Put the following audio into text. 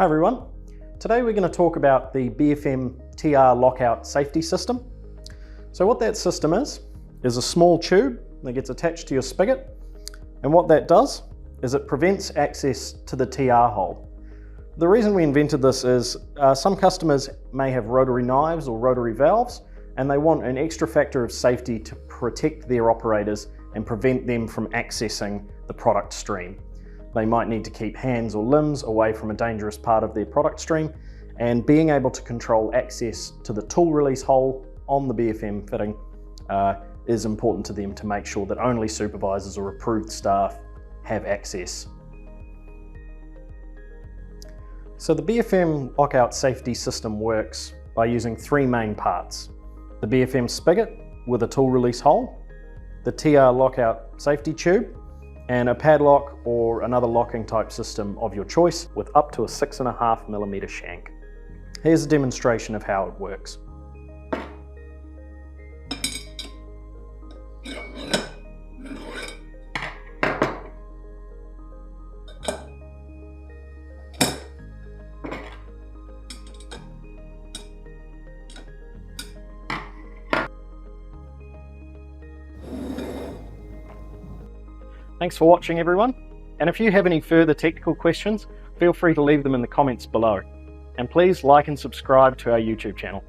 Hi everyone. Today we're going to talk about the BFM TR lockout safety system. So what that system is a small tube that gets attached to your spigot, and what that does is it prevents access to the TR hole. The reason we invented this is some customers may have rotary knives or rotary valves, and they want an extra factor of safety to protect their operators and prevent them from accessing the product stream. They might need to keep hands or limbs away from a dangerous part of their product stream, and being able to control access to the tool release hole on the BFM fitting is important to them to make sure that only supervisors or approved staff have access. So the BFM lockout safety system works by using three main parts: the BFM spigot with a tool release hole, the TR lockout safety tube, and a padlock or another locking type system of your choice with up to a 6.5mm shank. Here's a demonstration of how it works. Thanks for watching everyone, and if you have any further technical questions, feel free to leave them in the comments below. And please like and subscribe to our YouTube channel.